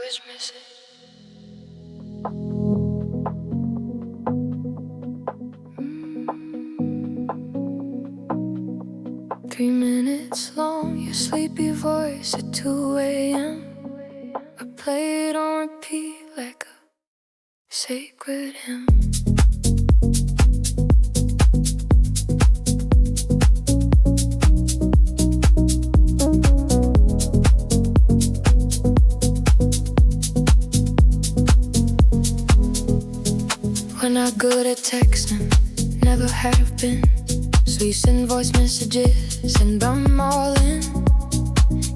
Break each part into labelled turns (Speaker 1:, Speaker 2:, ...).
Speaker 1: always miss it. 3 minutes long, your sleepy voice at 2 a.m. I play it on repeat like a sacred hymn. We're not good at texting, never have been. So you send voice messages and I'm all in.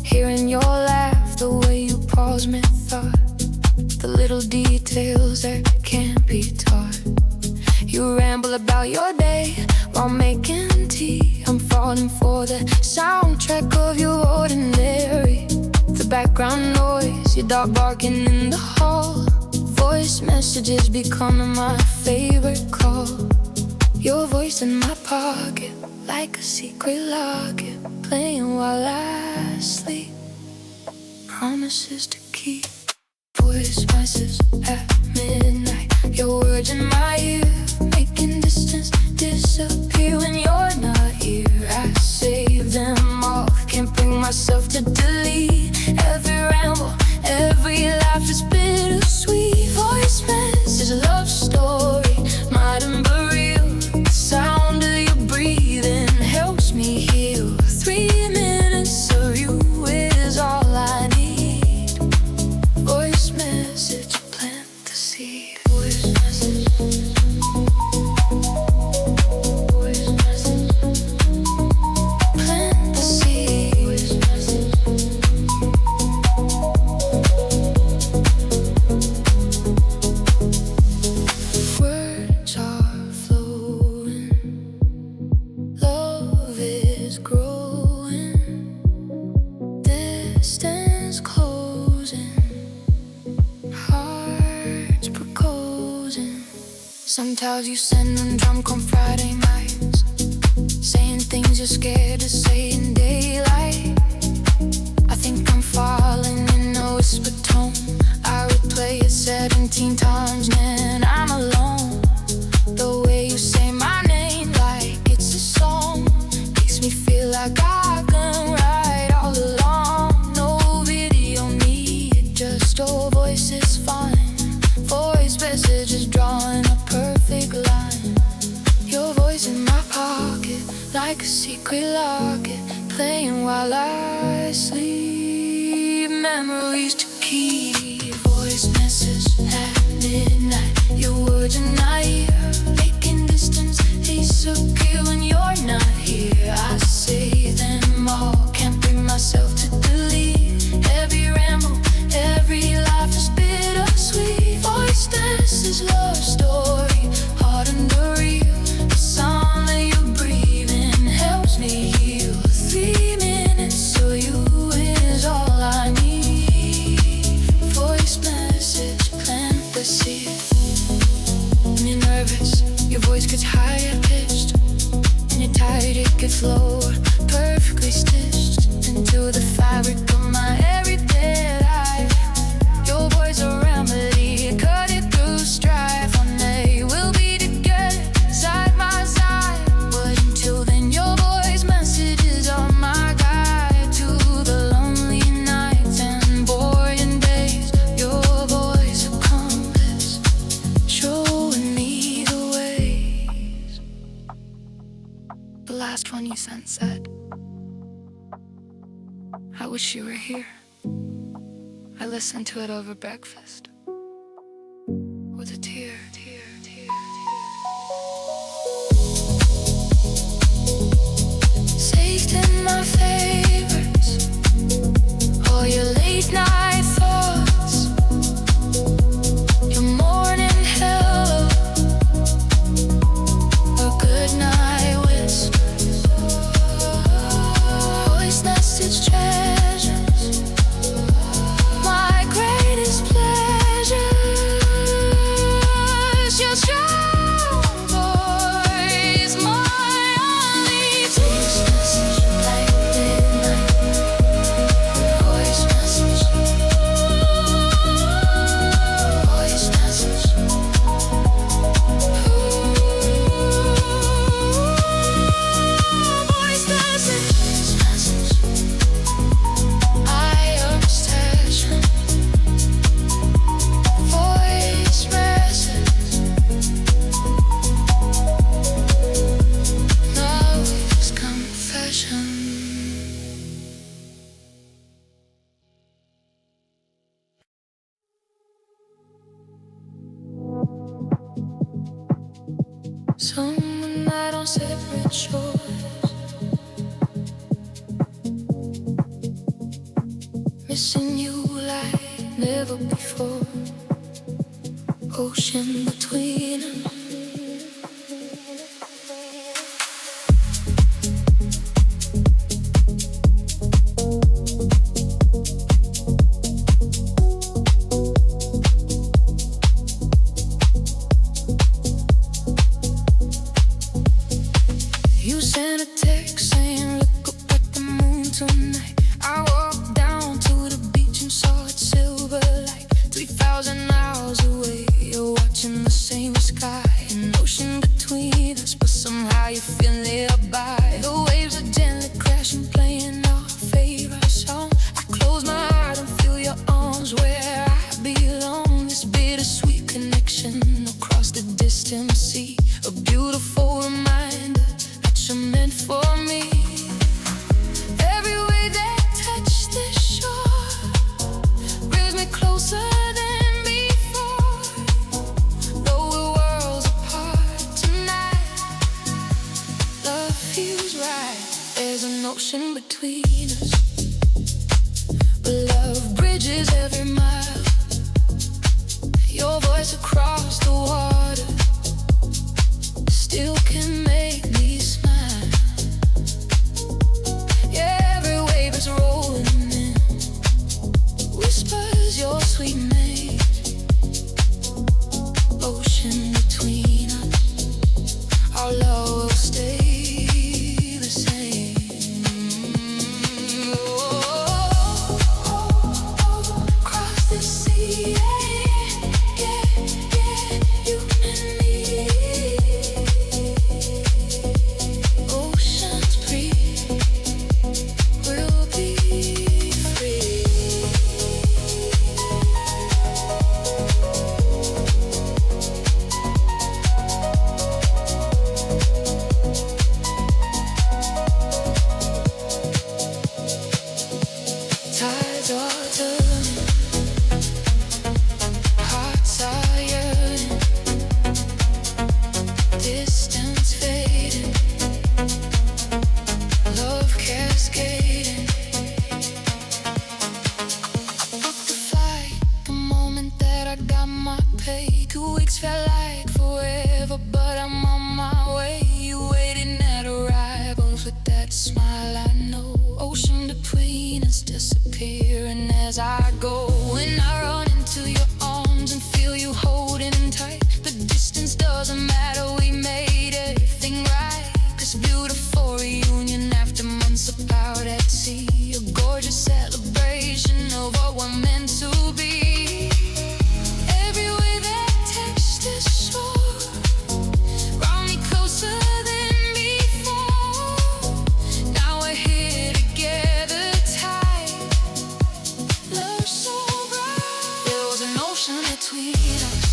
Speaker 1: Hearing your laugh, the way you pause mid-thought, the little details that can't be taught. You ramble about your day while making tea. I'm falling for the soundtrack of your ordinary. The background noise, your dog barking in the hall. Voice messages becoming my favorite call. Your voice in my pocket, like a secret locket, playing while I sleep. Promises to keep. Voice messages at midnight. Your words in my ear, making distance disappear when you're not here. I save them all, can't bring myself to delete. Every ramble, every laugh is bittersweet. Voice message, love story, modern but real. The sound of your breathing helps me heal. 3 minutes of you is all I need. Voice message, plant the seed. Voice message. Voice message. Plant the seed. Voice message. Words are flowing, love is growing, distance closing, hearts proposing. Sometimes you send them drunk on Friday nights, saying things you're scared to say in daylight. I think I'm falling in a whisper tone. I replay it 17 times, man, I'm alone. The way you say my name like it's a song makes me feel like I can write all along. No video need, just your voice is fine. Voice messages drawing a perfect line. Your voice in my pocket, like a secret locket, playing while I sleep. Memories to keep. Voice message at midnight. Your words in my ear, making distance disappear when you're not here. I say them all, can't bring myself to delete. Every ramble, every laugh is bittersweet. Voice message, love story, hard and real. The sound that you're breathing helps me heal. 3 minutes so you is all I need. Voice message, plant the seed. When you're nervous, your voice gets higher pitched. When you're tired, it gets lower, perfectly stitched into the fabric of my everyday life. Your voice a remedy, cut it through strife. One day we'll be together, side by side. But until then, your voice messages are my guide to the lonely nights and boring days. Your voice a compass, showing me the ways. The last one you sent said, I wish you were here. I listened to it over breakfast with a tear, tear, tear, tear. Saved in my favorites, all your late night thoughts, your morning hello, a good night whisper. Voice message treasures, my greatest pleasure. Summer night on separate shores, missing you like never before. Ocean between us. You sent a text saying, look up at the moon tonight. I walked down to the beach and saw its silver light. 3,000 hours away, you're watching the same sky. An ocean between us, but somehow you feel nearby. The waves are gently crashing, playing our favorite song. I close my heart and feel your arms where I belong. This bittersweet connection across the distant sea, a beautiful reminder you're meant for me. Every way that touch the shore brings me closer than before. Though we're worlds apart tonight, love feels right. There's an ocean between us, but love bridges every mile. Your voice across the water still can make me smile. Your sweet name, ocean between us, our love will stay the same. Across the sea, yeah, you and me. Oceans breathe, we'll be free. Tides are turning, hearts are yearning, distance fading, love cascading. I booked the flight the moment that I got my pay. 2 weeks felt like forever, but I'm on my way. You waiting at arrivals with that smile I know. Ocean between us disappearing as I go. When I run into your arms and feel you holding tight, the distance doesn't matter, we made everything right. This beautiful reunion after months apart at sea, a gorgeous celebration of what we're meant to be. Every way that touched the shore brought me closer than before. Now we're here together tight, love so bright. There was an ocean between us,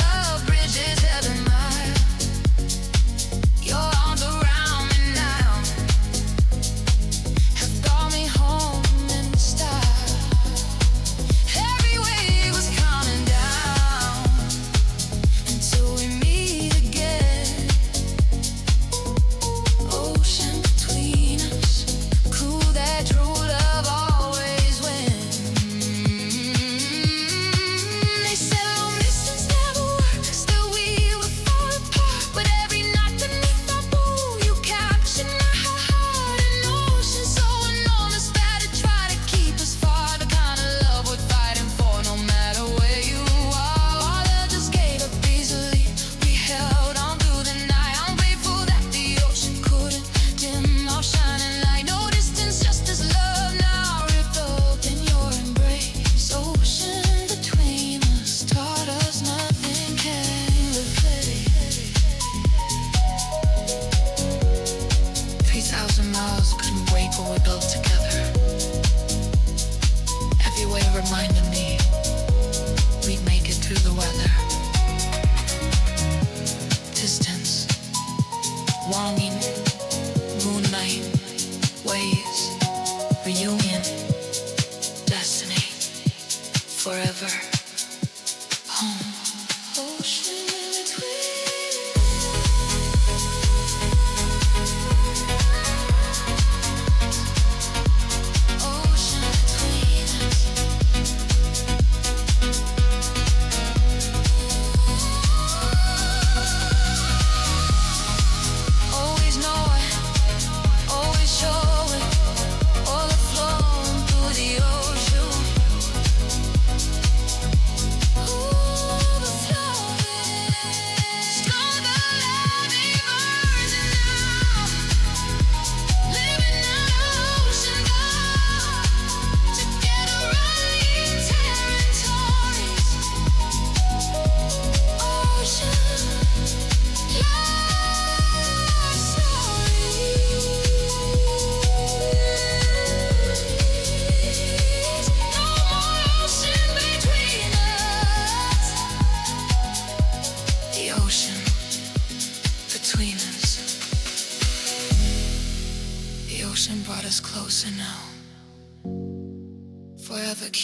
Speaker 1: love bridges every mile. Your arms around me now have brought me home in style. Every wave was coming down until we meet again. Ocean between us, cool that true love always wins. They said long distance never worked, still we would fall apart. But every night beneath our blue, you captured my heart. An ocean so enormous that it tried to keep us far. The kind of love we're fighting for, no matter where you are. Our love just gave up easily, we held on through the night. I'm grateful that the ocean couldn't dim our shining light. No distance, just as love now ripped up in your embrace. Ocean between us taught us nothing can replace. 3,000 miles couldn't break what we built together. Every wave reminded me we'd make it through the weather. Distance, longing, moonlight, waves, reunion, destiny, forever, home. Ocean in between.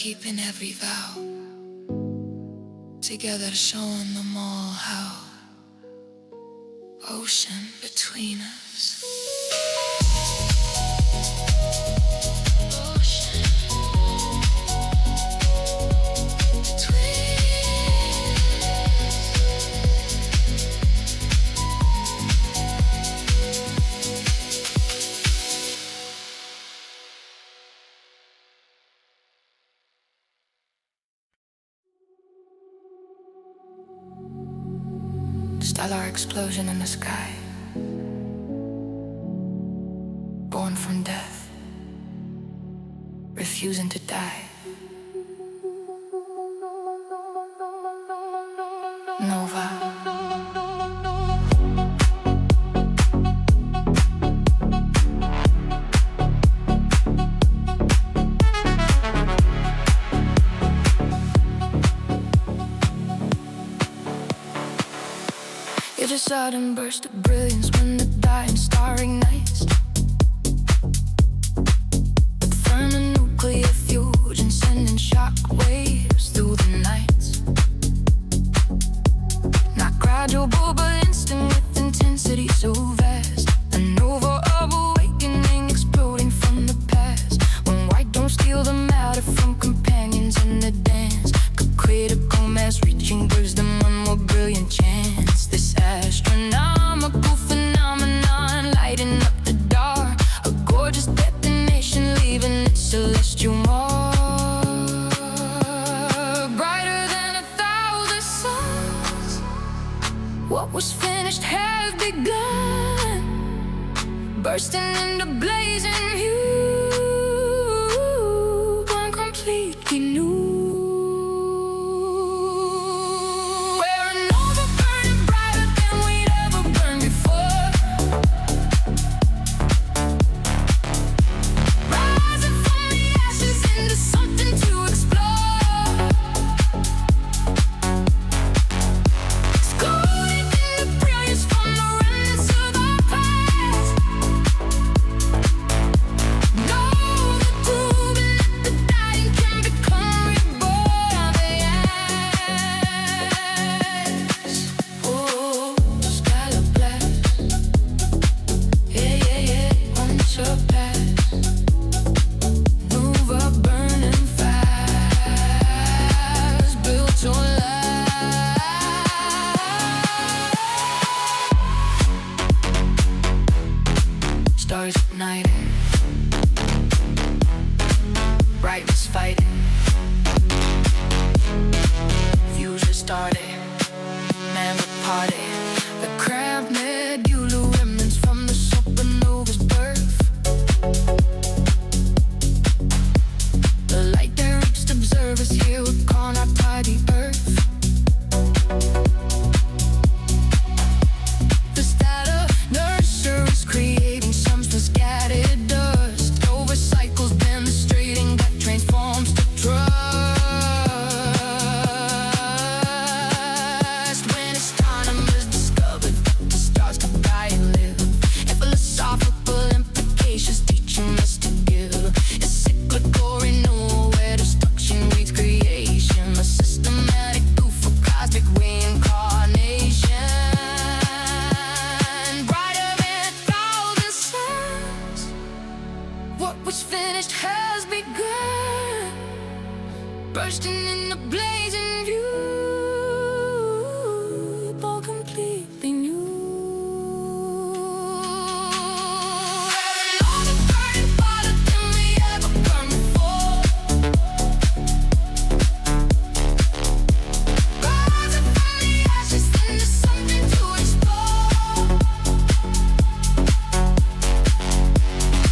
Speaker 1: keeping every vow, together showing them all how. Ocean between us. Ocean between stellar explosion in the sky, born from death, refusing to die. Nova. It's a sudden burst of brilliance when the dying star ignites. With thermonuclear fusion sending shock waves through the nights. Not gradual but instant with intensity so vast. A nova of awakening exploding from the past. When white don't steal the matter from companions in the dance. Could critical mass reaching wisdom, one more brilliant chance. This astronomical phenomenon lighting up the dark, a gorgeous detonation leaving its celestial mark. Brighter than 1,000 suns, what was finished has begun, bursting into blazing view, born completely new. Stars igniting, brightness fighting, fusion starting, mammoth party. The cramped nebula remnants from the supernova's birth. The light that reached observers here would call not tie the earth. The static nurseries creating scattered dust over cycles demonstrating what transforms to trust. When astronomers discovered that the stars could die and live, and philosophical implications teaching us to give. A cyclical renewal where destruction breeds creation, a systematic proof of cosmic reincarnation. Brighter than 1,000 suns, what was finished has begun, bursting in the blazing view, born completely new. Another burning hotter than we ever burned before. Rising from the ashes into something to explore.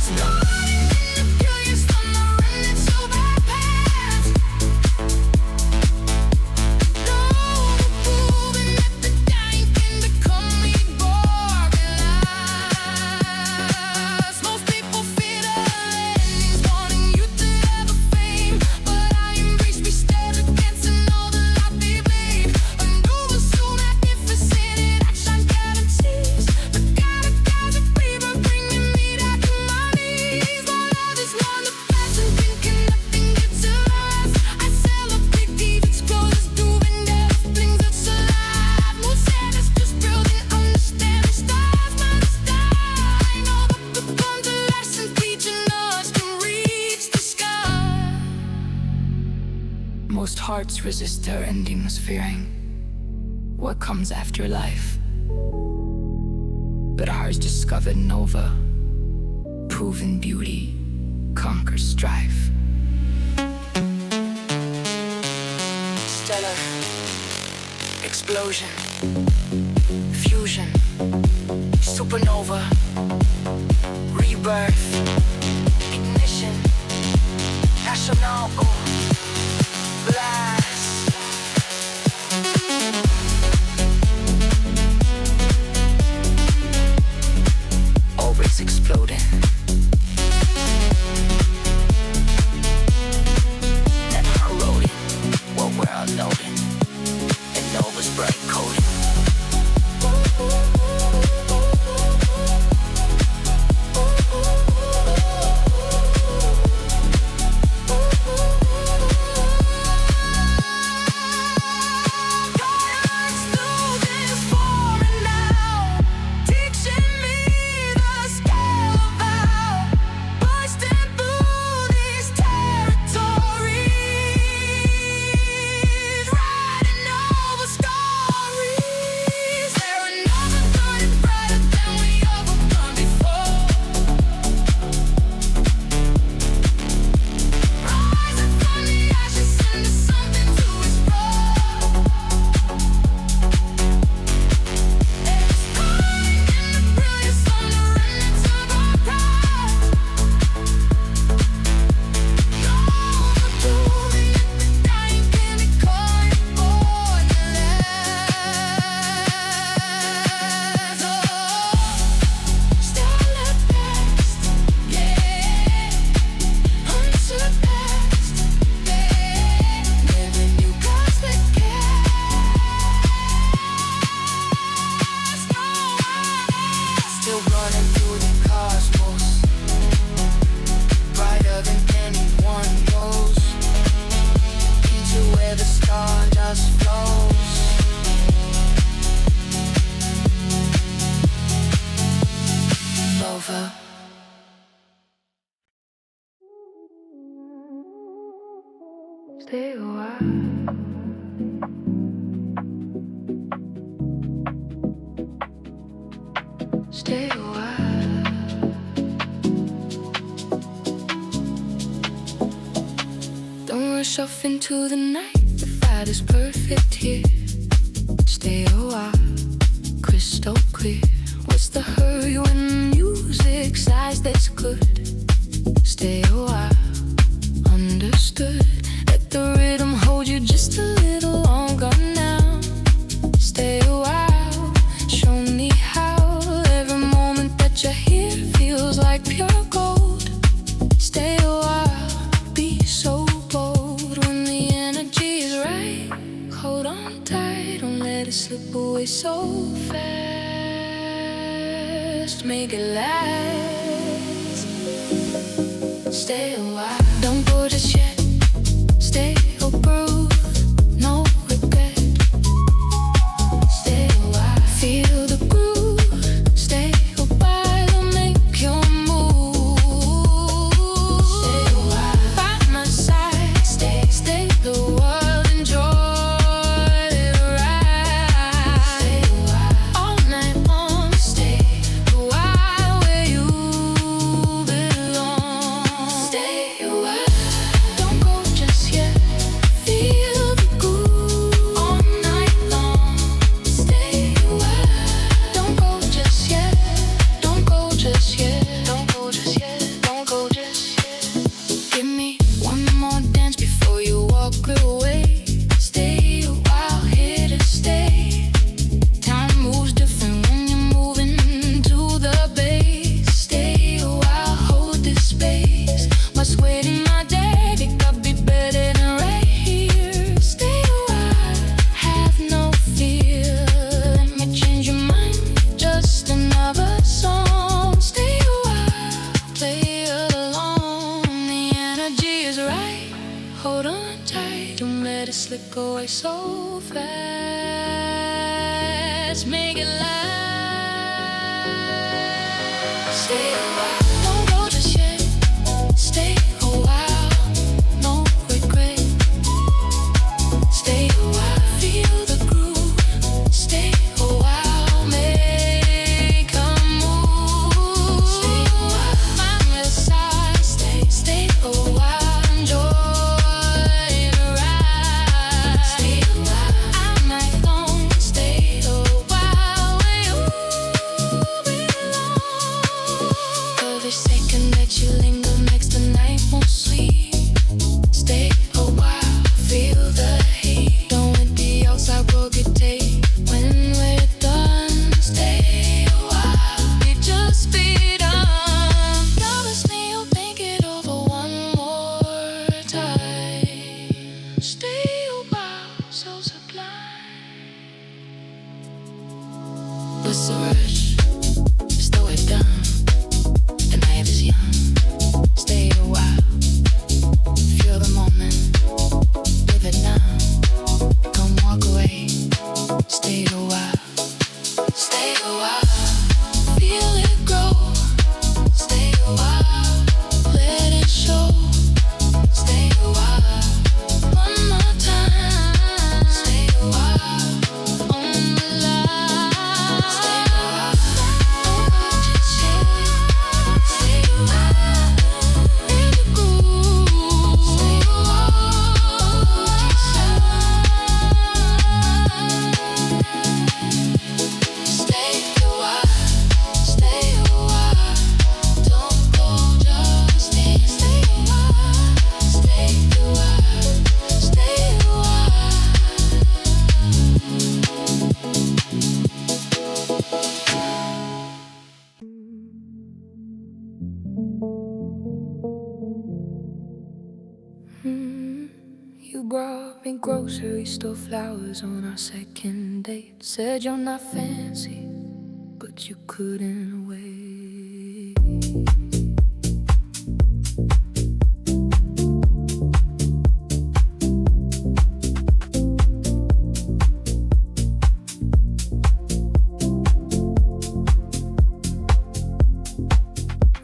Speaker 1: Starting in the brilliance from the remnants of our past. No Most hearts resist their endings, fearing what comes after life. But ours discovered Nova, proven beauty conquers strife. Stellar explosion, fusion, supernova, rebirth, ignition, national blast. Orbits exploding, never corroding what we're unloading, and Nova's bright coding. Stay a while. Stay a while. Don't rush off into the night. The fight is perfect here. Stay a while. Crystal clear. What's the hurry when music sighs? That's good. Stay a while. Understood. Let the rhythm hold you just a little longer now. Stay a while. Show me how. Every moment that you're here feels like pure gold. Stay a while. Be so bold when the energy is right. Hold on tight. Don't let it slip away so fast. Make it last. Stay a while. Don't go just yet. Stay or prove no regret. Stay a while. Feel the groove. Stay a while and make your move. Stay a while. By my side. Stay the world. Enjoy the ride. Stay a while. All night long. Stay a while where you belong. Stay a while. Don't go just yet. Feel the groove all night long. Stay a while. Don't go just yet. Don't go just yet. Don't go just yet. Don't go just yet. Give me one more dance before you walk away. Stay a while, here to stay. Time moves different when you're moving to the base. Stay a while, hold this space. What's waiting my day? It could be better than right here. Stay a while, have no fear. Let me change your mind, just another song. Stay a while, play along. The energy is right. Hold on tight, don't let it slip away so fast. Make it last. Stay a while, don't go just yet. Stay a while, no regret. What's the rush? Slow it down. The night is young. Stay a while. Feel the moment. Live it now. Don't walk away. Stay a while. Stay a while. Feel it grow. Stay a while. Let it show. Stay a while. One more time. Stay a while. On the line. Stay a while. Stay a while. In the groove. Stay a while. Stay a while. Stay a while. Don't go, just stay a while. Stay a while. Stay a while. You brought me grocery store flowers on our second date. Said you're not fancy, but you couldn't wait.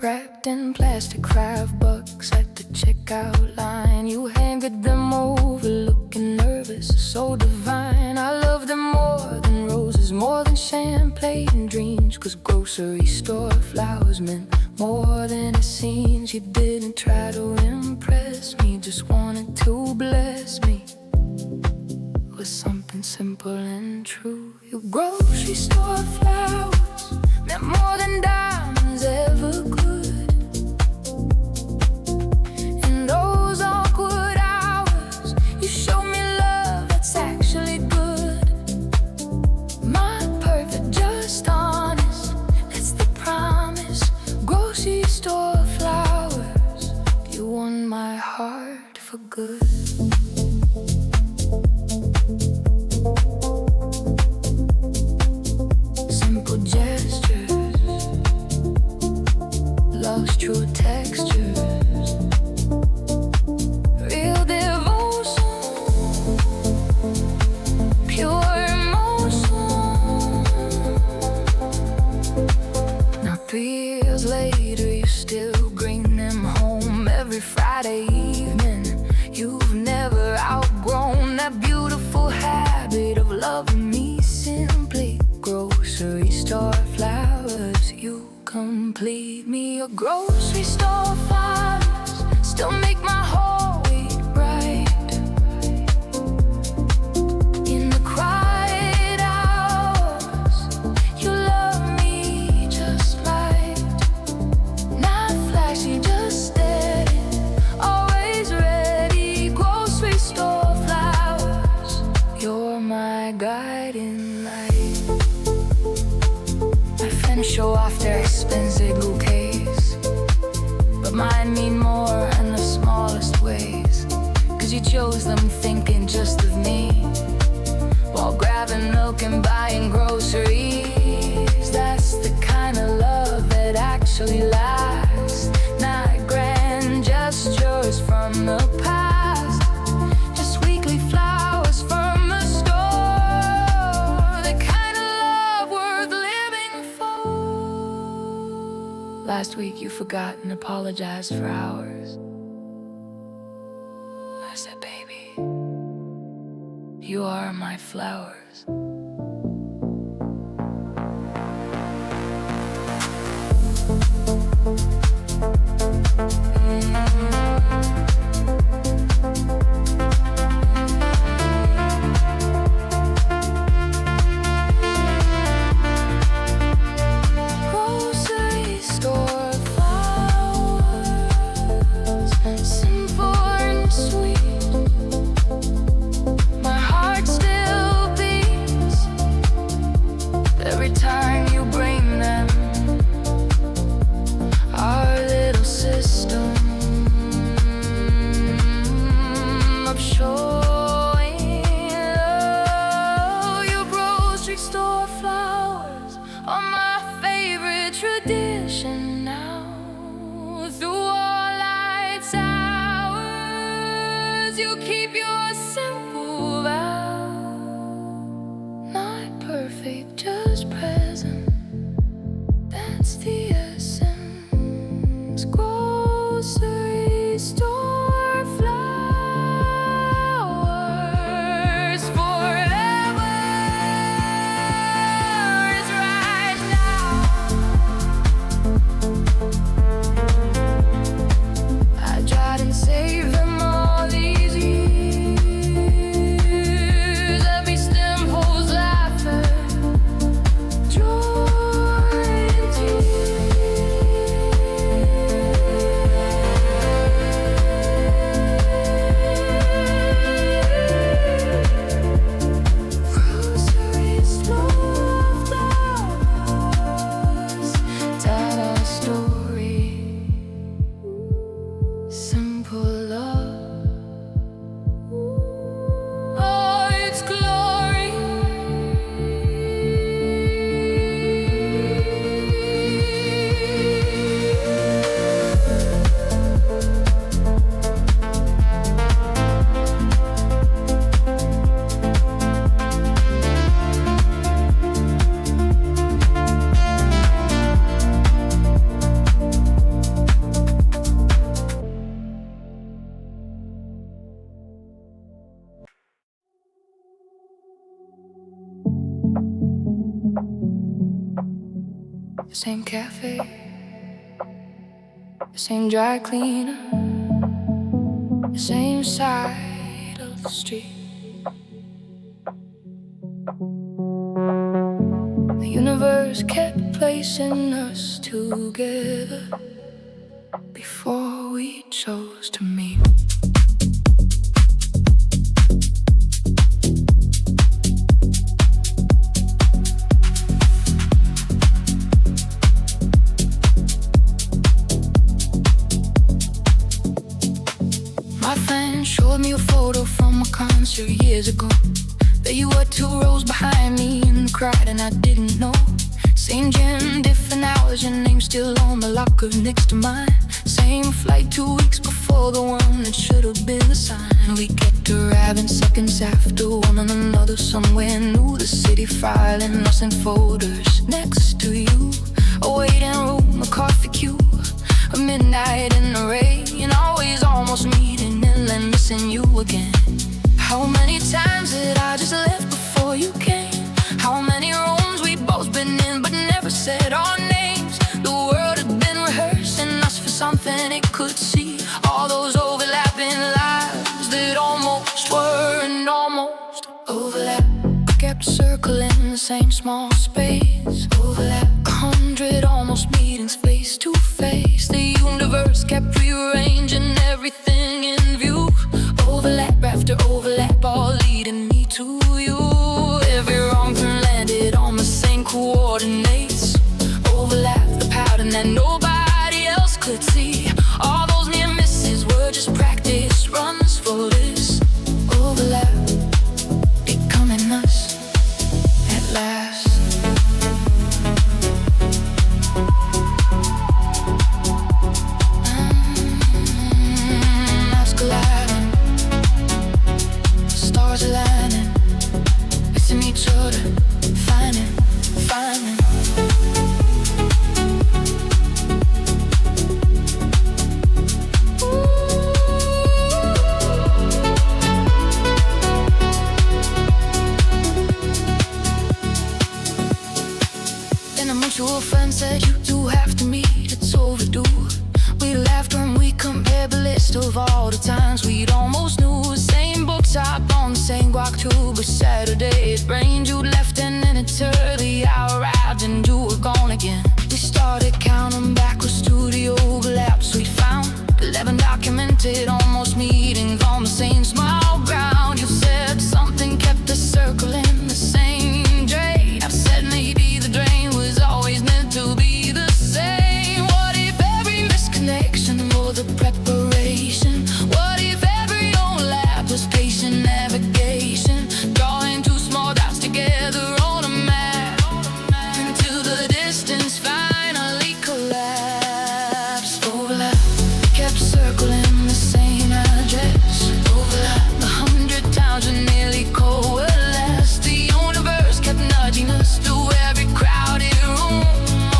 Speaker 1: Wrapped in plastic craft bucks at the checkout line. You handed them over looking nervous, so divine. I love them more than roses, more than champagne dreams. 'Cause grocery store flowers meant more than it seems. You didn't try to impress me, just wanted to bless me with something simple and true. Your grocery store flowers meant more than diamonds ever could. In those awkward hours, you show me love that's actually good. My perfect, just honest, that's the promise. Grocery store flowers, you won my heart for good. Simple gestures, love's true textures, real devotion, pure emotion. Now 3 years later, you still bring them home every Friday evening. You've never outgrown that beautiful habit of loving me simply. Grocery store flowers, you complete me. Your grocery store flowers still make my whole week bright. In the quiet hours, you love me just right. Not flashy, just steady, always ready. Grocery store flowers, you're my guiding light. My friends show off their expensive bouquets, but mine mean more in the smallest ways. 'Cause you chose them thinking just of me, while grabbing milk and buying groceries. That's the kind of love that actually lasts. Not grand gestures from the past, just weekly flowers from the store. The kind of love worth living for. Last week you forgot and apologized for hours. I said, baby, you are my flowers. Grocery store flowers, simple and sweet. My heart still beats the same cafe, the same dry cleaner, the same side of the street. The universe kept placing us together before we chose to meet. My friend showed me a photo from a concert years ago. There you were 2 rows behind me in the crowd and I didn't know. Same gym, different hours, your name still on the locker next to mine. Same flight 2 weeks before the one that should have been the sign. We kept arriving seconds after one another somewhere new. The city filing us in folders next to you. A waiting room, a coffee queue, a midnight in the rain. Always almost meeting and then missing you again. How many times did I just left before you came? How many rooms we'd both been in but never said our names? The world had been rehearsing us for something it could see. All those overlapping lives that almost were and almost overlap. I kept circling the same small space. Overlap. 100 almost meetings face to face. The universe kept rearranging everything in view. Overlap after overlap, all leading me to you. Every wrong turn landed on the same coordinates. Overlap the pattern that nobody else could see. All those near misses were just practice runs for this. Overlap, becoming us at last. Us colliding, stars aligning, missing each other, finding. Then a mutual friend said you do have to meet, it's overdue. We laughed when we compared the list of all the times we'd almost knew. The same book top on the same guac tube. But Saturday it rained, you'd left and then it turned. The hour arrived and you were gone again. We started counting backwards to the overlaps we found. 11 documented almost meetings on the same small ground. You said something kept us circling the same drain. I said maybe the drain was always meant to be the same. What if every misconnection was a preparation? What if every overlap was patient navigation? Drawing 2 small dots together on a map until the distance finally collapsed. Overlap, kept circling the same address. Overlap, 100 times we nearly coalesced. The universe kept nudging us through every crowded room.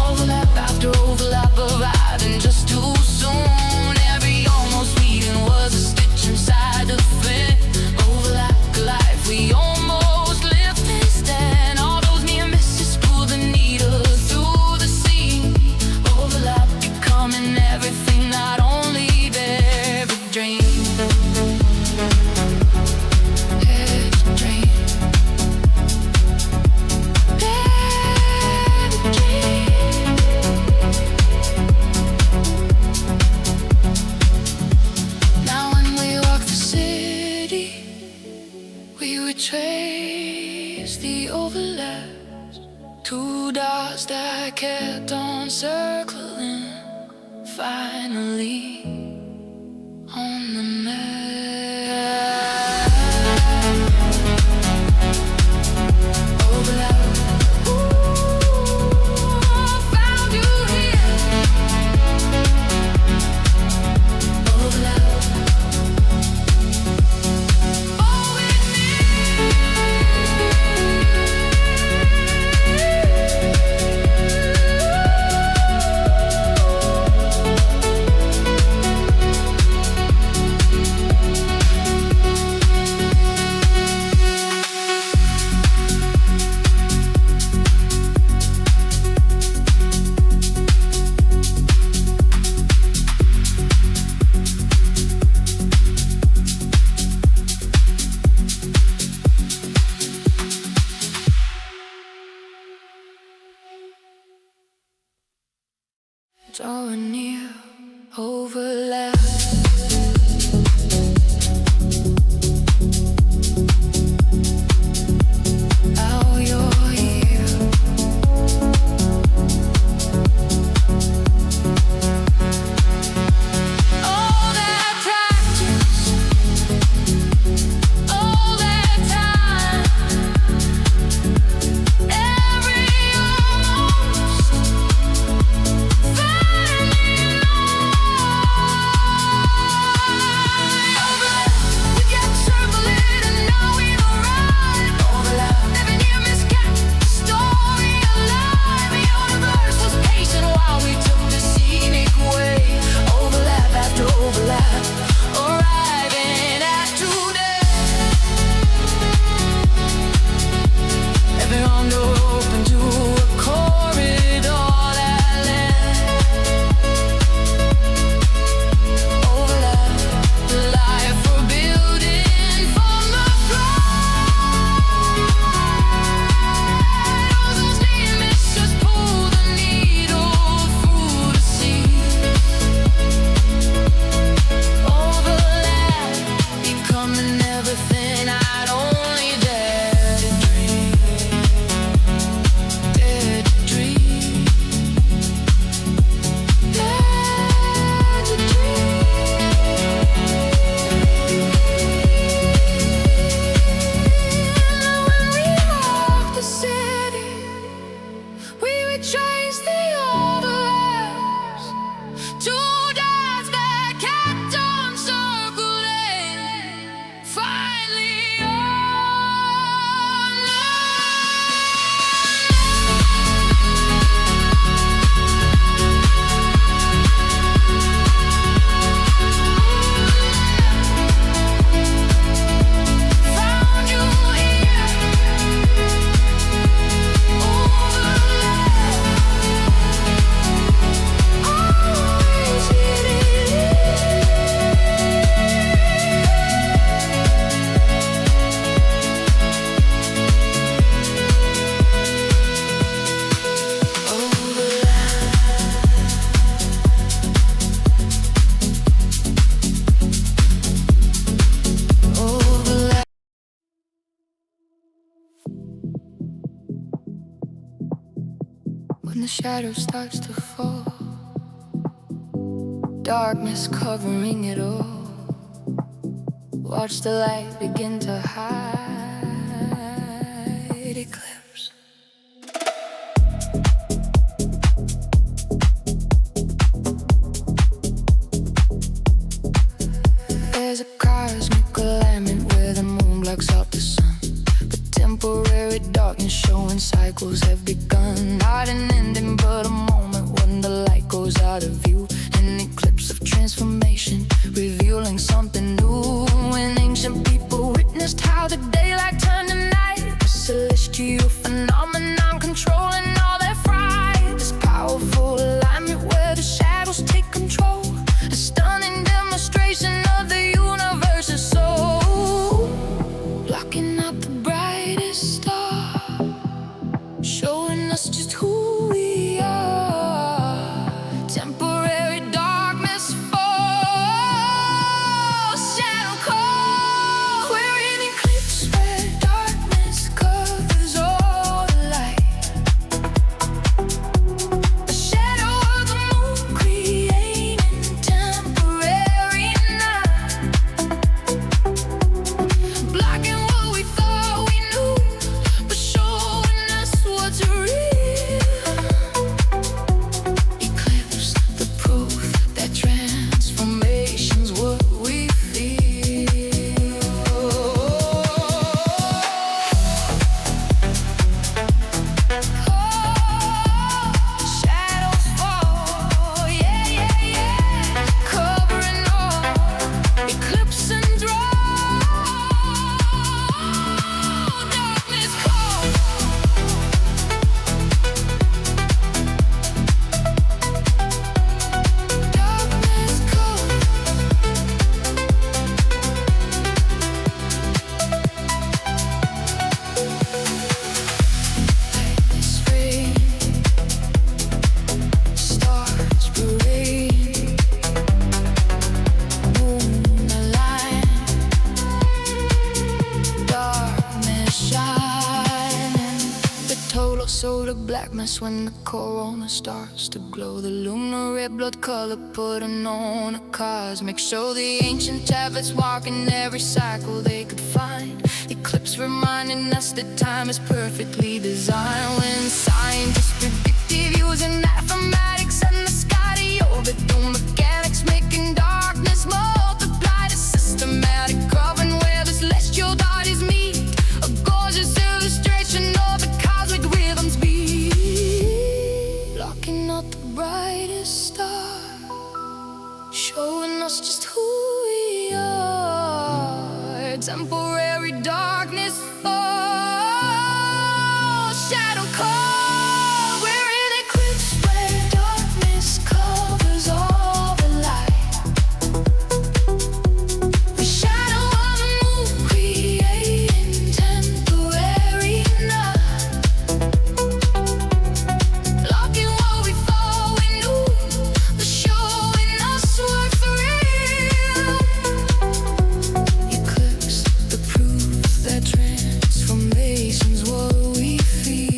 Speaker 1: Overlap after overlap arriving just too soon. Every almost meeting was a stitch inside the thread. Overlap life, we almost lived this then. All those near misses pulled the needle through the scene. Overlap becoming everything, not only there, but dream. It's a dream. Every dream. Now when we walk the city, we retrace the overlaps. 2 dots that kept on circling, finally on the map. Overlap. Ooh, found you here. Overlap. Oh, with me. when the shadow starts to fall, darkness covering it all. Watch the light begin to hide. Eclipse. There's a cosmic alignment where the moon blocks out the sun, but temporary darkness showing cycles have begun. Not an ending but a moment when the light goes out of view. An eclipse of transformation, revealing something new. When ancient people witnessed how the daylight turned to night, a celestial phenomenon controlling all their fright. This powerful alignment where the shadows take control, a stunning demonstration of the universe's soul, blocking out the brightest star, showing us just who we are. Temporary darkness falls, shadow calls. We're in eclipse where darkness covers all the light. A shadow of the moon creating temporary night, blocking what we thought we knew, but showing us what's real. Eclipse, the proof that transformation's what we feel. Shadows fall, yeah, yeah, yeah, covering all, eclipsing draw, darkness calls. Darkness calls. Lightness rain, stars parade, moon aligned, darkness shining. The total solar blackness when the corona starts to glow. The lunar red blood color putting on a cosmic show. The ancient tablets marking every cycle they could find. The eclipse reminding us that time is perfectly designed. When scientists predicted using mathematics and the sky to orbital mechanics, making darkness multiply. The systematic carbon where the celestial bodies meet, a gorgeous illustration of the cosmic rhythms beat, blocking out the brightest star, showing us just who we are. Temporary darkness falls, shadow calls. We're in eclipse where darkness covers all the light. The shadow of the moon creating temporary night, blocking what we thought we knew, but showing us what's real. Eclipse, the proof that transformation's what we feel.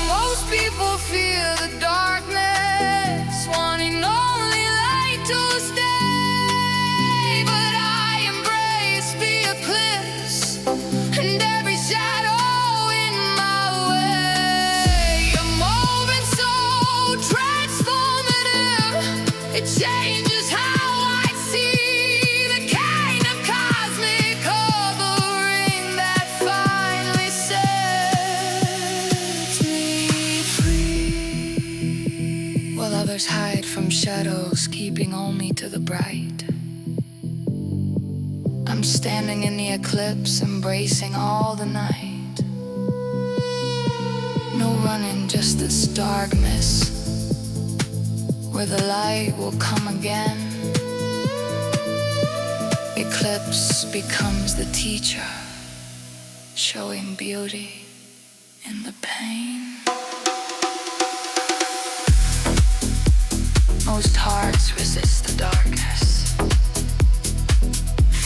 Speaker 1: Most people fear the darkness, wanting only light to stay, but I embrace the eclipse and every shadow in my way. A moment so transformative, it changes how I see the kind of cosmic covering that finally sets me free. While others hide from shadows, keeping only to the bright, I'm standing in the eclipse, embracing all the night. No running, just this darkness, where the light will come again. Eclipse becomes the teacher, showing beauty in the pain. Most hearts resist the darkness,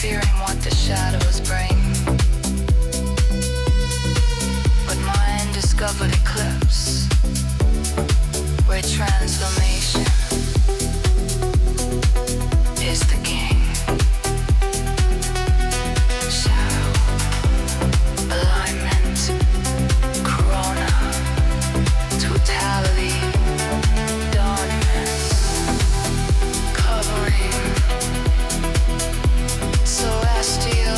Speaker 1: fearing what the shadows bring. discovered eclipse, where transformation is the king. Shadow, alignment, corona, totality, darkness, covering, celestial.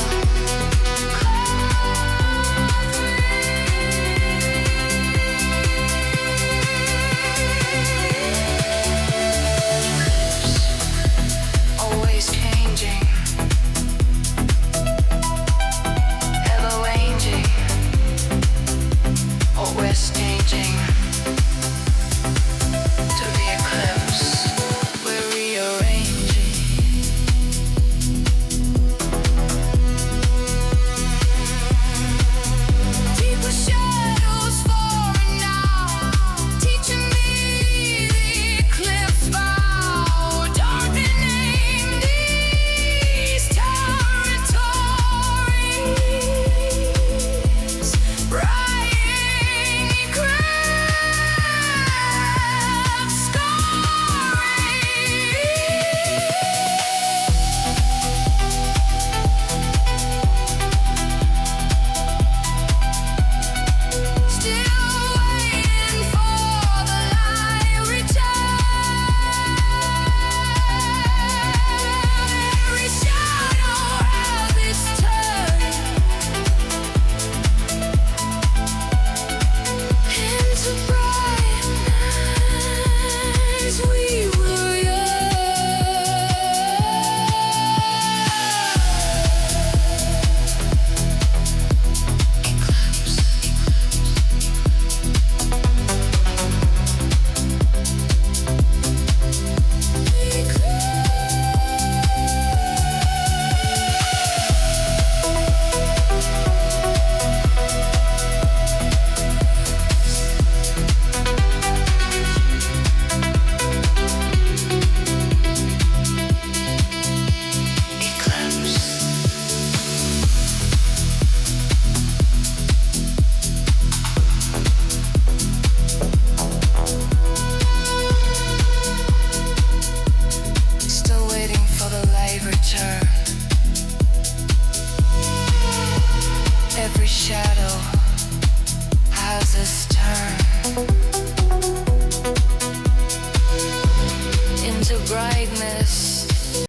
Speaker 1: Brightness.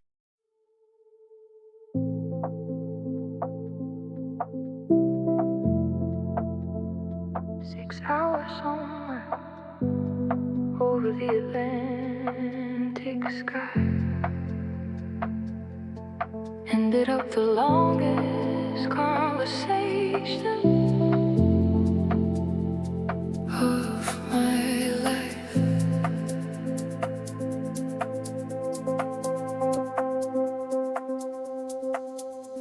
Speaker 1: 6 hours somewhere over the Atlantic sky. Ended up the longest conversation of my life.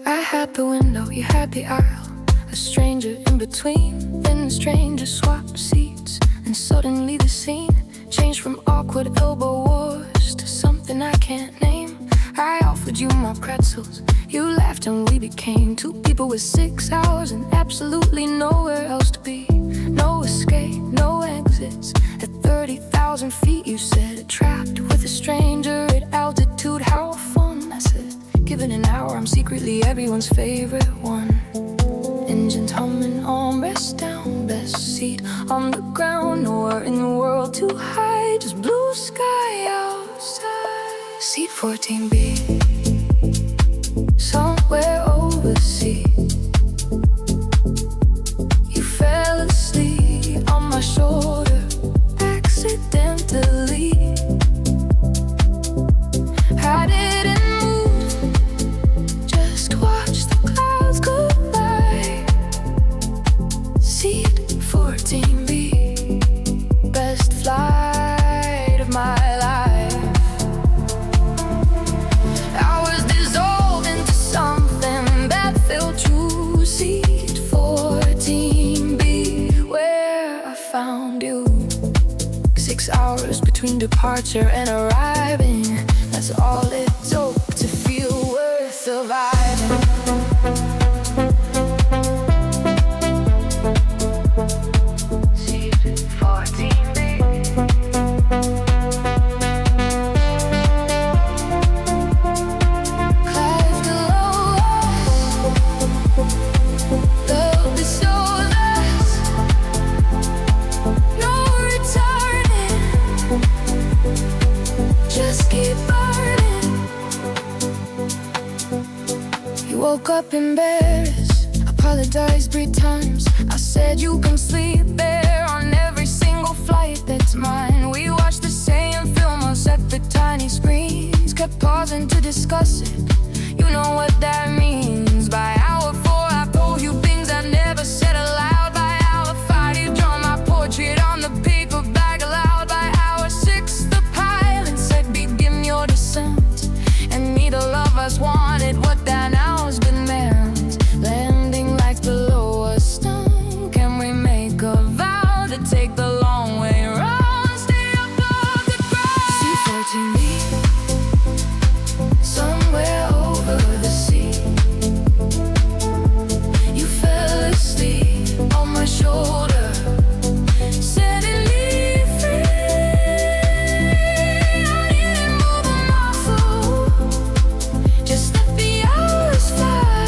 Speaker 1: I had the window, you had the aisle, a stranger in between. Then the stranger swapped seats, and suddenly the scene changed from awkward elbow wars to something I can't name. I offered you my pretzels, you laughed and we became two people with 6 hours and absolutely nowhere else to be. No escape, no exits. At 30,000 feet you said, trapped with a stranger at altitude, how fun. I said, given an hour I'm secretly everyone's favorite one. Engines humming, armrest down, best seat on the ground. Nowhere in the world too high, just blue sky outside. Seat 14B, somewhere overseas. You fell asleep on my shoulder accidentally. I didn't move, just watch the clouds go by. Seat 14B, best flight of my life. I was dissolved into something that felt true. Seat 14B, where I found you. 6 hours between departure and arriving, that's all it took to feel worth surviving. woke up embarrassed, apologized 3 times. I said you can sleep there on every single flight that's mine. We watched the same film on separate tiny screens, kept pausing to discuss it. You know what that means. By hour 4 I told you things I never said aloud. By hour 5 you draw my portrait on the paper bag aloud. By hour 6 the pilot said begin your descent, and neither of us wanted what that now's been meant. Landing lights below us done. Can we make a vow to take the long way round, stay above the ground? C-14B, somewhere over the sea. You fell asleep on my shoulder, setting me free. I didn't move a muscle, just let the hours fly.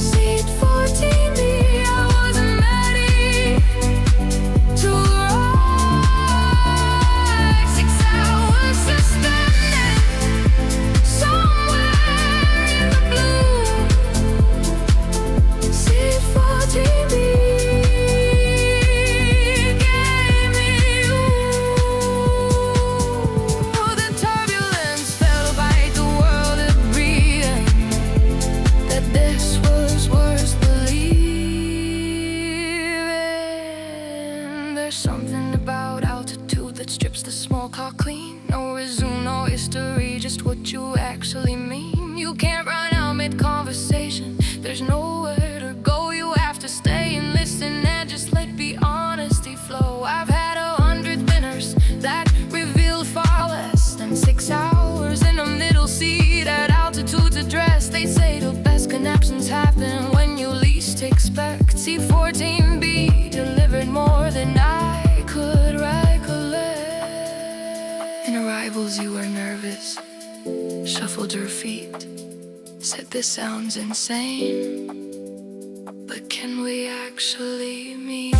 Speaker 1: Seat 14B, I wasn't ready to ride. 6 hours suspended somewhere in the blue. Seat 14B gave me you. The turbulence felt like the world had breathing, that this was worth believing. There's something about altitude that strips the small talk clean. No resume, no history, just what you actually mean. You can't run out mid-conversation, there's nowhere to go. You have to stay and listen and just let the honesty flow. I've had 100 dinners that reveal far less than 6 hours in a middle seat at altitude's address. They say the best connections happen when you least expect. C-14B delivered more than I could recollect. In arrivals you were nervous, shuffled your feet, said this sounds insane, but can we actually meet?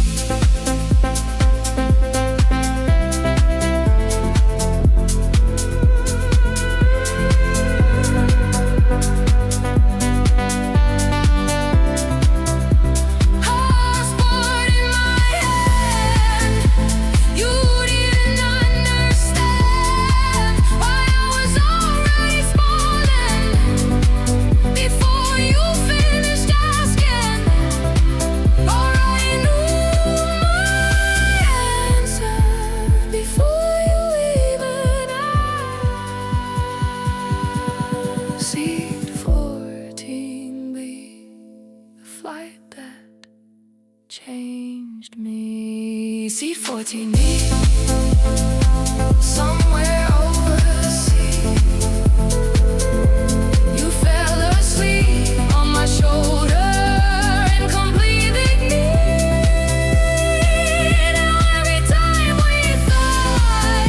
Speaker 1: Passport in my hand, you didn't understand why I was already spawning before you finished asking. Or I knew my answer before you even asked. Seat 14B, the flight that changed me. Seat 14B, somewhere over the sea. You fell asleep on my shoulder in complete ignorance. Now every time we fly,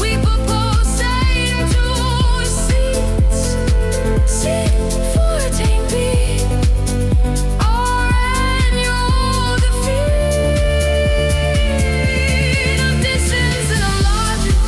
Speaker 1: we propose saying two seats. Seat 14B, our annual defeat of distance and of logic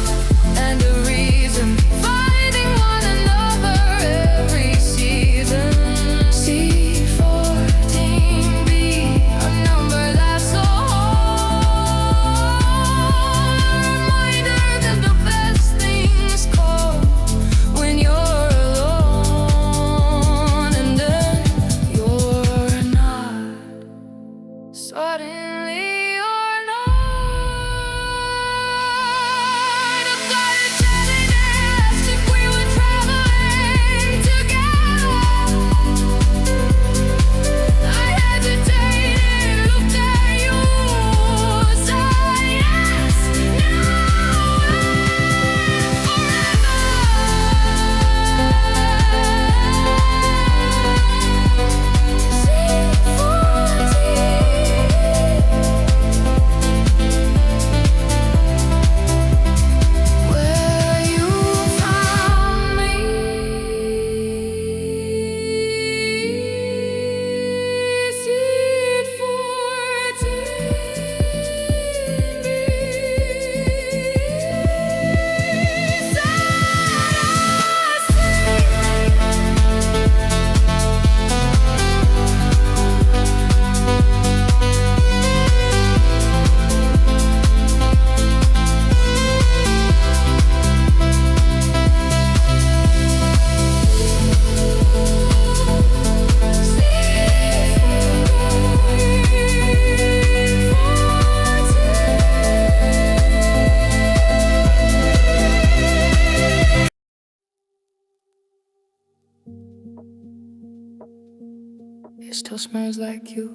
Speaker 1: it still smells like you.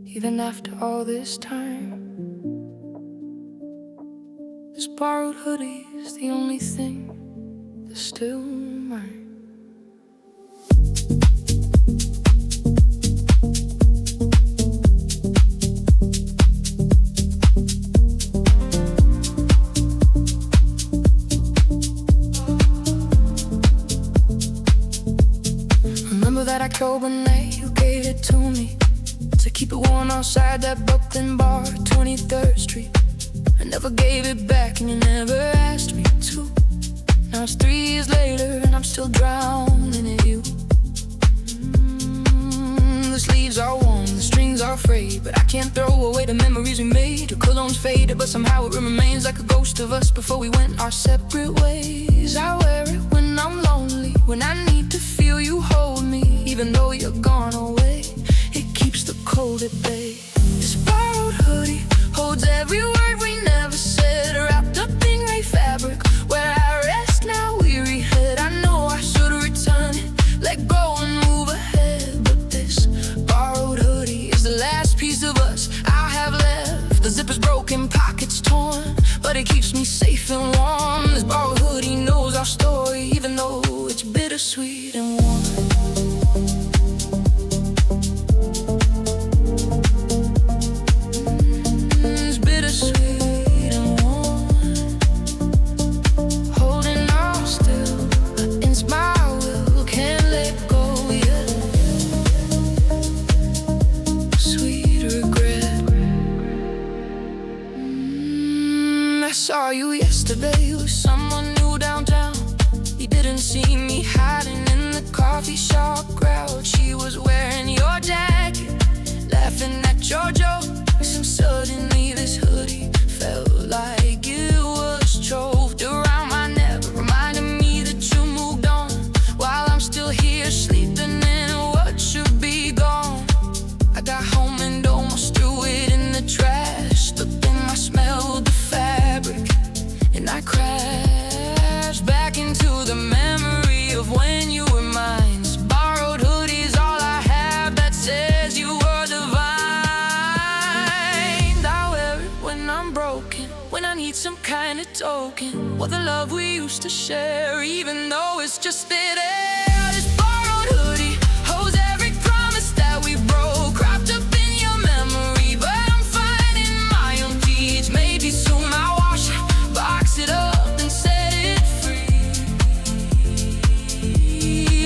Speaker 1: Even after all this time, this borrowed hoodie is the only thing that's still mine. Remember that October night you gave it to me, to keep it warm outside that Brooklyn bar, 23rd Street. I never gave it back and you never asked me to. Now it's 3 years later and I'm still drowning in you. The sleeves are worn, the strings are frayed, but I can't throw away the memories we made. Your cologne's faded, but somehow it remains like a ghost of us before we went our separate ways. I wear it when I'm lonely, when I need to feel you hold me. Even though you're gone away, it keeps the cold at bay. This borrowed hoodie holds every word we never said, wrapped up in gray fabric where I rest now, weary head. I know I should return it, let go and move ahead, but this borrowed hoodie is the last piece of us I have left. The zipper's broken, pockets torn, but it keeps me safe and warm. This borrowed hoodie knows our story, even though it's bittersweet and warm. I saw you yesterday with someone new downtown. You didn't see me hiding in the coffee shop crowd. She was wearing your jacket, laughing at your jokes, and suddenly this hoodie felt like it was choked around my neck, reminding me that you moved on while I'm still here sleeping in what should be gone. I got home and almost threw it in the trash, but then I smelled the fabric and I crashed back into the memory of when you were mine. This borrowed hoodie's all I have that says you were divine. I wear it when I'm broken, when I need some kind of token, or the love we used to share, even though it's just thin air. This borrowed hoodie holds every promise that we broke, wrapped up in your memory, but I'm finding my own deeds. Maybe soon I'll wash it, box it up and set it free.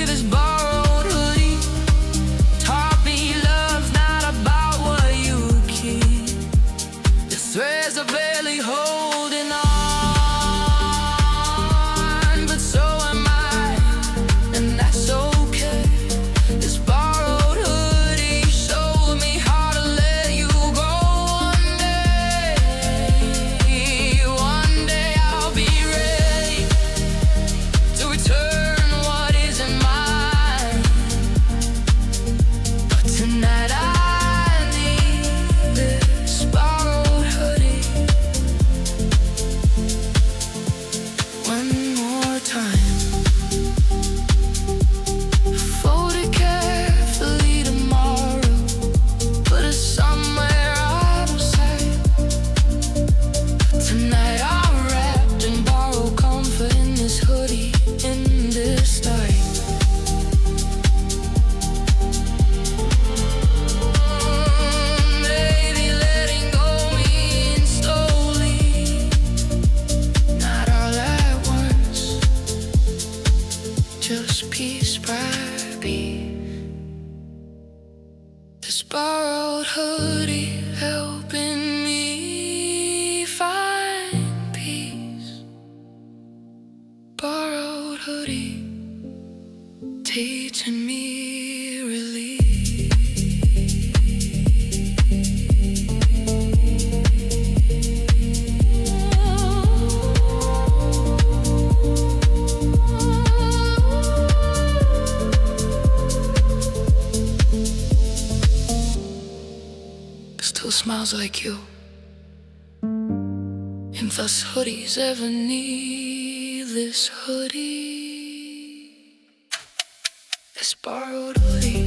Speaker 1: This borrowed hoodie taught me love's not about what you keep. The threads are barely holding on, but so am I, and that's okay. This borrowed hoodie showed me how to let you go. One day I'll be ready to return what isn't mine, but tonight I need this borrowed hoodie. One more time, fold it carefully tomorrow, put it somewhere out of sight. Tonight I'm wrapped in borrowed comfort in this hoodie, in this night. Baby, letting go means slowly, not all at once, just piece by piece. This borrowed hoodie helping me find peace. Borrowed hoodie teaching me relief. Still smiles like you, and thus hoodies ever need this hoodie, this borrowed hoodie.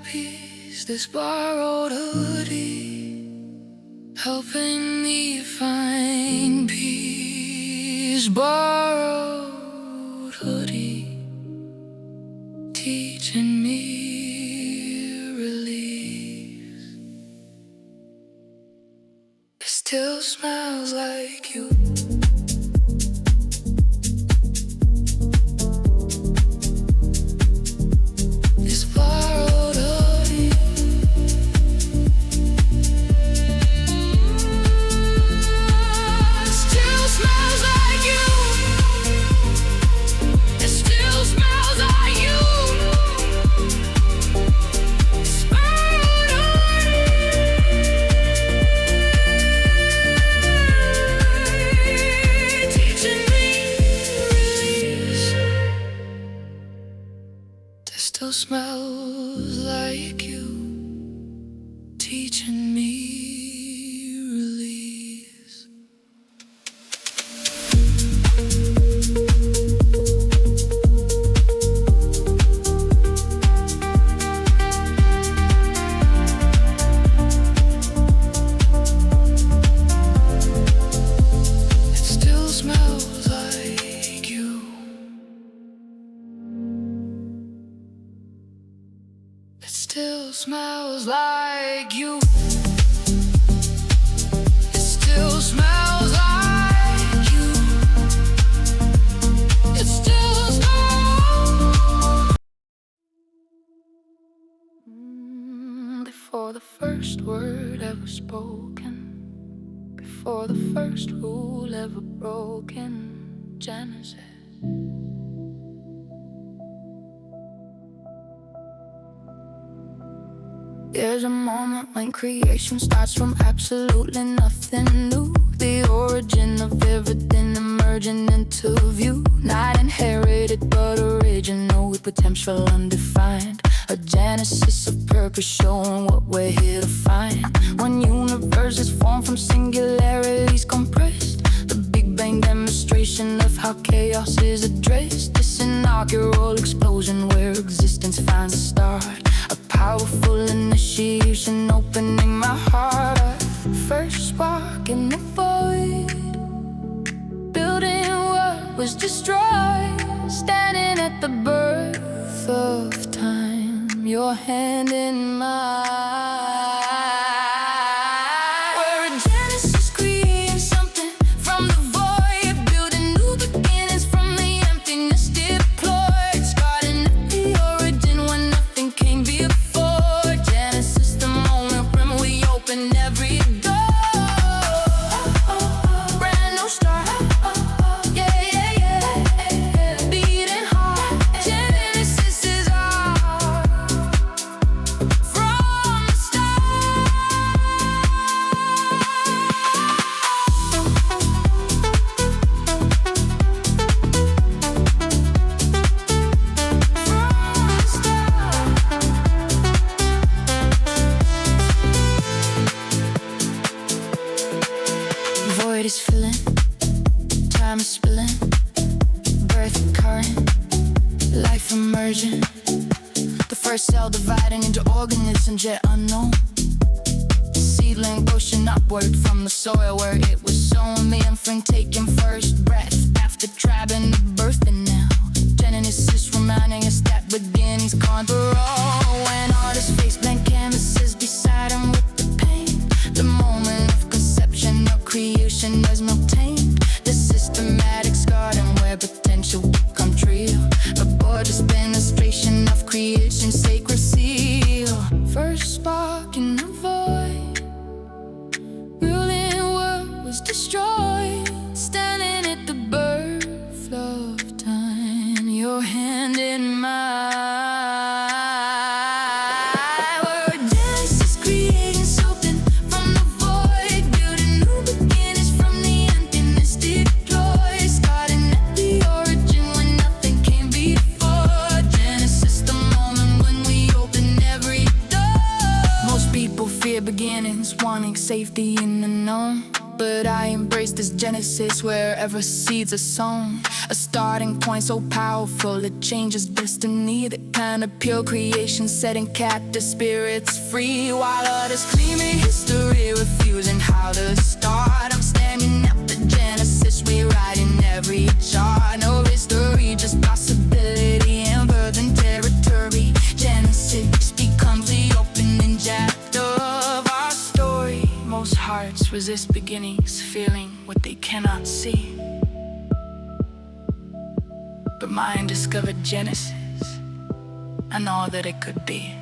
Speaker 1: peace, this borrowed hoodie, helping me find peace. Borrowed hoodie, teaching me release. It still smells like you. Still smells like you, teaching me release. It still smells like you. It still smells like you. It still smells like you. It still smells. Before the first word ever spoken, before the first rule ever broken, Genesis. There's a moment when creation starts from absolutely nothing new. The origin of everything emerging into view. Not inherited but original, with potential undefined. A genesis of purpose showing what we're here to find. One universe is formed from singularities compressed. The Big Bang demonstration of how chaos is addressed. This inaugural explosion where existence finds a start. A powerful initiation opening my heart up. First spark in the void, building what was destroyed. Standing at the birth of time, your hand in mine. We're a genesis, creating something from the void. Building new beginnings from the emptiness deployed. Starting at the origin when nothing came before. Genesis, the moment when we open every door. Brand new start. Yeah, yeah, yeah. Beating heart. Genesis is ours from the start. Void is filling, time is spilling, birth current, life emerging. The first cell dividing into organisms yet unknown. Seedling pushing upward from the soil where it was sown. The infant taking first breath after trapping the birthing now. Genesis reminding us that beginnings conquer all. When artists face blank canvases beside them with the pain. The moment of conception of creation is obtained. The systematic garden where potential becomes real. A gorgeous demonstration of creation, sacred seal. First spark in the void, ruling what was destroyed. Standing at the birth of time, your hand in mine. We're a genesis, creating something from the void. Building new beginnings from the emptiness deployed. Starting at the origin when nothing came before. Genesis, the moment when we open every door. Most people fear beginnings, wanting safety in the known. but I embrace this Genesis wherever seeds are sown. A starting point so powerful it changes destiny. The kind of pure creation setting captive spirits free, while others claiming history, refusing how to start. I'm standing at the Genesis, rewriting every chart. No history, just possibility and virgin territory. Genesis becomes the opening chapter of our story. Most hearts resist beginnings, feeling what they cannot see. But mine discovered Genesis and all that it could be.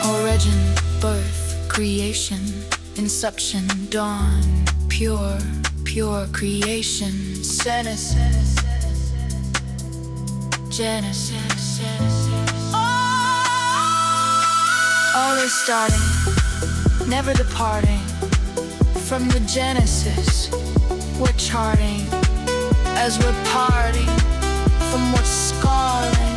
Speaker 1: Origin, birth, creation, inception, dawn, pure creation. Genesis, Genesis. All is starting, never departing. From the Genesis, we're charting as we're parting from what's scarring.